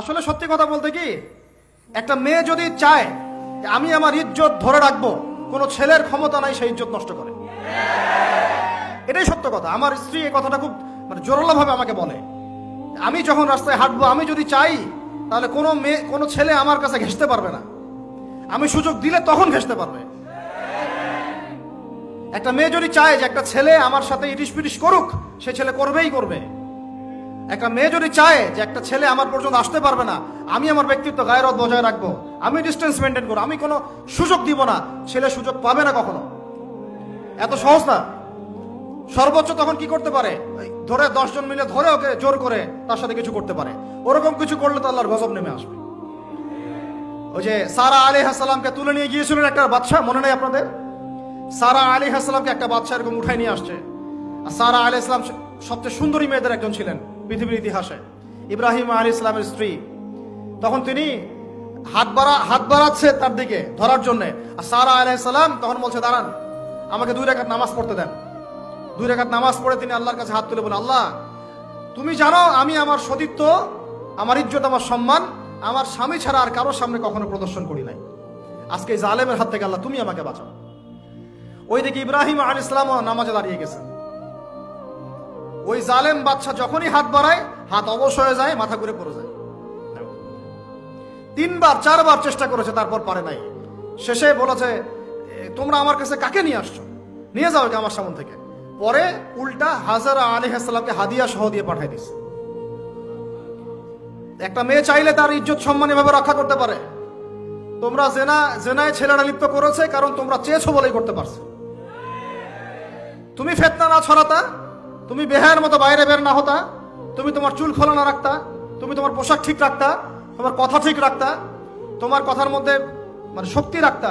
আসলে সত্যি কথা বলতে কি, একটা মেয়ে যদি চায় যে আমি আমার ইজ্জত ধরে রাখবো, কোনো ছেলের ক্ষমতা নাই সেই ইজ্জত নষ্ট করে। এটাই সত্য কথা। আমার স্ত্রী এই কথাটা খুব জোরালো ভাবে আমাকে বলে। আমি যখন রাস্তায় হাঁটবো, আমি যদি চাই তাহলে কোনো ছেলে আমার কাছে ঘেঁষতে পারবে না। আমি সুযোগ দিলে তখন ঘেঁষতে পারবে। একটা মেয়ে যদি চায় যে একটা ছেলে আমার সাথে ইটিস পিটিস করুক, সে ছেলে করবেই করবে। একটা মেয়ে যদি চায় যে একটা ছেলে আমার পর্যন্ত আসতে পারবে না, আমি আমার ব্যক্তিত্ব গায়রত বজায় রাখবো, আমি ডিস্টেন্স মেনটেন করবো, আমি কোনো সুযোগ দিব না, ছেলে সুযোগ পাবে না কখনো। এত সহজ না। সর্বোচ্চ তখন কি করতে পারে, ধরে 10 জন মিলে ধরে ওকে জোর করে তার সাথে কিছু করতে পারে। ওরকম কিছু করলে তো আল্লাহর গজব নেমে আসবে। ওই যে সারা আলাইহিস সালামকে তুলে নিয়ে গিয়েছিলেন একটা বাদশা, মনে নেই আপনাদের? সারা আলাইহিস সালামকে একটা বাদশা এরকম উঠাই নিয়ে আসছে। আর সারা আলাইহিস সালাম সবচেয়ে সুন্দরী মেয়েদের একজন ছিলেন পৃথিবীর ইতিহাসে, ইব্রাহিম আলাইহিস সালামের স্ত্রী। তখন তিনি হাত বাড়াচ্ছে তার দিকে ধরার জন্য। আর সারা আলাইহিস সালাম তখন বলছে, দাঁড়ান, আমাকে 2 রাকাত নামাজ পড়তে দেন। 2 রাকাত নামাজ পড়ে তিনি আল্লাহর কাছে হাত তুলে বলেন, আল্লাহ, তুমি জানো আমি আমার সতীত্ব, আমার ইজ্জত, আমার সম্মান আমার স্বামী ছাড়া আর কারোর সামনে কখনো প্রদর্শন করি নাই। আজকে এই জালেমের হাত থেকে আল্লাহ তুমি আমাকে বাঁচাও। ওইদিকে ইব্রাহিম আলাইহিস সালাম নামাজে দাঁড়িয়ে গেছেন। ওই জালেম বাদশা যখনই হাত বাড়ায়, হাত অবশ হয়ে যায়, মাথা ঘুরে পড়ে যায়। 3বার 4বার চেষ্টা করেছে, তারপর পারে নাই। শেষে বলেছে, তোমরা আমার কাছে কাকে নিয়ে আসছো, নিয়ে যাও এটা আমার সামনে থেকে। পরে উল্টা হাজারা আলাইহিস সালামকে হাদিয়া সহ দিয়ে পাঠিয়ে দিচ্ছে। একটা মেয়ে চাইলে তার ইজ্জত সম্মান এভাবে রক্ষা করতে পারে। তোমরা জেনায় ছেলেরা লিপ্ত করেছে কারণ তোমরা চেয়েছো বলেই করতে পারছো। তুমি ফিতনা না ছড়াতা, তুমি বেহায়ের মতো বাইরে বের না হতা, তুমি তোমার চুল খোলা না রাখতা, তুমি তোমার পোশাক ঠিক রাখতা, তোমার কথা ঠিক রাখতা, তোমার কথার মধ্যে শক্তি রাখতা,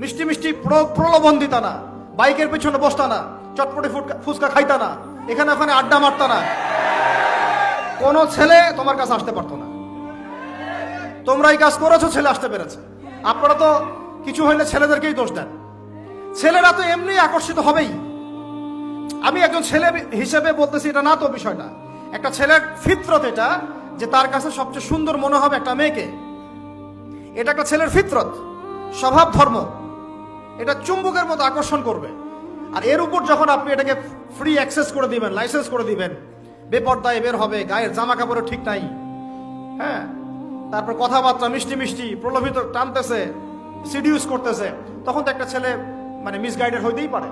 মিষ্টি মিষ্টি প্রলোভন দিতা না, বাইকের পিছনে বসতা না, চটপটি ফুচকা খাইতা না, এখানে ওখানে আড্ডা মারতা না, কোনো ছেলে তোমার কাছে আসতে পারতো না। তোমরা এই কাজ করেছো, ছেলে আসতে পেরেছে। আপনারা তো কিছু হইলে ছেলেদেরকেই দোষ দেন। ছেলেরা তো এমনি আকর্ষিত হবেই। আমি একজন ছেলে হিসেবে বলতেছি এটা না তো বিষয়টা। একটা ছেলের ফিতরত এটা, যে তার কাছে সবচেয়ে সুন্দর মনে হবে একটা মেয়েকে। এটা একটা ছেলের ফিতরত, স্বভাব ধর্ম। এটা চুম্বকের মতো আকর্ষণ করবে। আর এর উপর যখন আপনি এটাকে ফ্রি অ্যাক্সেস করে দিবেন, লাইসেন্স করে দিবেন, বেপর্দায় বের হবে, গায়ের জামা কাপড়ও ঠিক নাই, হ্যাঁ, তারপর কথাবার্তা মিষ্টি মিষ্টি প্রলোভিত টানতেছে, সিডিউস করতেছে, তখন তো একটা ছেলে মিসগাইডেড হইতেই পারে।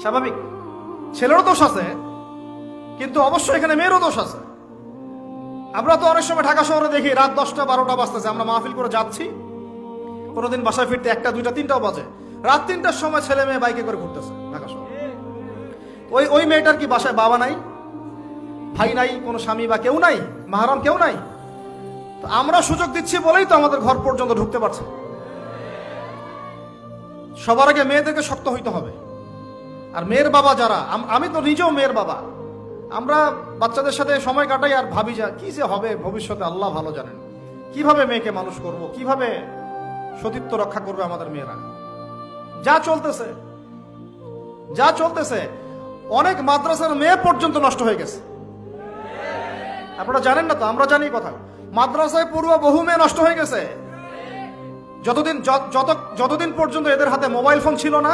স্বাভাবিক। ছেলেরও দোষ আছে, কিন্তু অবশ্যই এখানে মেয়েরও দোষ আছে। আমরা তো অনেক সময় ঢাকা শহরে দেখি রাত 10টা 12টা বাজতেছে, আমরা মাহফিল করে যাচ্ছি, কোনোদিন বাসায় ফিরতে 1টা 2টা 3টাও বাজে। রাত 3টার সময় ছেলে মেয়ে বাইকে করে ঘুরতেছে ঢাকা শহরে। ওই মেয়েটার কি বাসায় বাবা নাই, ভাই নাই, কোনো স্বামী বা কেউ নাই, মাহারাম কেউ নাই? তো আমরা সুযোগ দিচ্ছি বলেই তো আমাদের ঘর পর্যন্ত ঢুকতে পারছে। সবার আগে মেয়েদেরকে শক্ত হইতে হবে। আর মেয়ের বাবা যারা, আমি তো নিজেও মেয়ের বাবা, আমরা বাচ্চাদের সাথে সময় কাটাই আর ভাবি যা কি যে হবে ভবিষ্যতে আল্লাহ ভালো জানেন। কিভাবে মেয়েকে মানুষ করব, কিভাবে সতীত্ব রক্ষা করবে আমাদের মেয়েরা। যা চলতেছে অনেক মাদ্রাসার মেয়ে পর্যন্ত নষ্ট হয়ে গেছে। আপনারা জানেন না তো, আমরা জানি কথা। মাদ্রাসায় পড়ুয়া বহু মেয়ে নষ্ট হয়ে গেছে। যতদিন পর্যন্ত এদের হাতে মোবাইল ফোন ছিল না,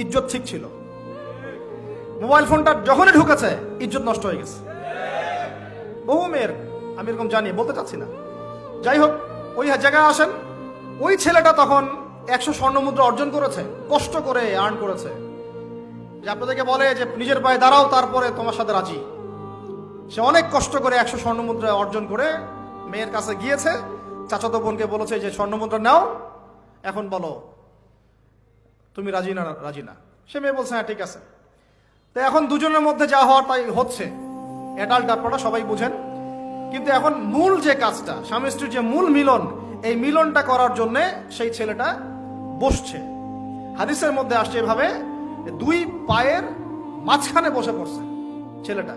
ইজ্জত ঠিক ছিল। মোবাইল ফোনটা যখনই ঢুকেছে, ইজ্জত নষ্ট হয়ে গেছে বহু মেয়ের। আমি এরকম জানি, বলতে চাচ্ছি না। যাই হোক, ওই জায়গায় আসেন, ওই ছেলেটা তখন 100 স্বর্ণমুদ্রা অর্জন করেছে, কষ্ট করে আর্ন করেছে। যে আপনাদেরকে বলে যে নিজের পায়ে দাঁড়াও, তারপরে তোমার সাথে রাজি। সে অনেক কষ্ট করে 100 স্বর্ণমুদ্রা অর্জন করে মেয়ের কাছে গিয়েছে। চাচাতো বোনকে বলেছে যে স্বর্ণমুদ্রা নাও, এখন বলো তুমি রাজি না। সে মেয়ে বলছে হ্যাঁ ঠিক আছে। তো এখন দুজনের মধ্যে যা হওয়ার তাই হচ্ছে। অ্যাডাল্ট আপনারা সবাই বুঝেন। কিন্তু এখন মূল যে কাজটা, স্বামী স্ত্রীর যে মূল মিলন, এই মিলনটা করার জন্য সেই ছেলেটা বসছে। হাদিসের মধ্যে আসছে এভাবে, 2 পায়ের মাঝখানে বসে পড়ছে ছেলেটা,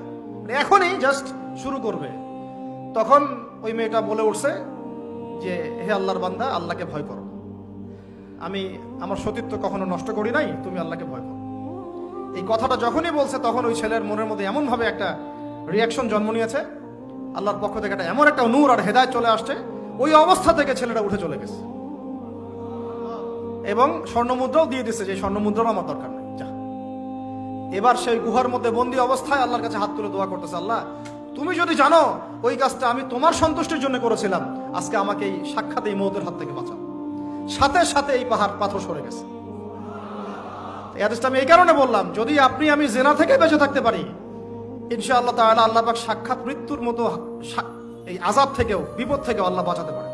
এখনই জাস্ট শুরু করবে। তখন ওই মেয়েটা বলে উঠছে যে হে আল্লাহর বান্দা, আল্লাহকে ভয় করো। আমি আমার সতীত্ব কখনো নষ্ট করি নাই, তুমি আল্লাহকে ভয় করো। এই কথাটা যখনই বলছে, তখন ওই ছেলের মনের মধ্যে এমনভাবে একটা রিয়াকশন জন্ম নিয়েছে আল্লাহর পক্ষ থেকে একটা এমন একটা নূর আর হেদায়েত চলে আসছে, ওই অবস্থা থেকে ছেলেটা উঠে চলে গেছে এবং স্বর্ণমুদ্রাও দিয়ে দিচ্ছে, যে স্বর্ণমুদ্রাও আমার দরকার নেই, যা। এবার সেই গুহার মধ্যে বন্দী অবস্থায় আল্লাহর কাছে হাত তুলে দোয়া করতেছে, আল্লাহ তুমি যদি জানো ওই কাজটা আমি তোমার সন্তুষ্টির জন্য করেছিলাম, আজকে আমাকে এই সাক্ষাৎ এই মওতের হাত থেকে বাঁচাও। সাথে সাথে এই পাথর সরে গেছে। এই হাদিসটা আমি এই কারণে বললাম, যদি আপনি আমি জেনা থেকে বেঁচে থাকতে পারি, ইনশাআল্লাহ তাআলা আল্লাহ পাক সাক্ষাৎ মৃত্যুর মতো এই আযাব থেকেও, বিপদ থেকেও আল্লাহ বাঁচাতে পারে।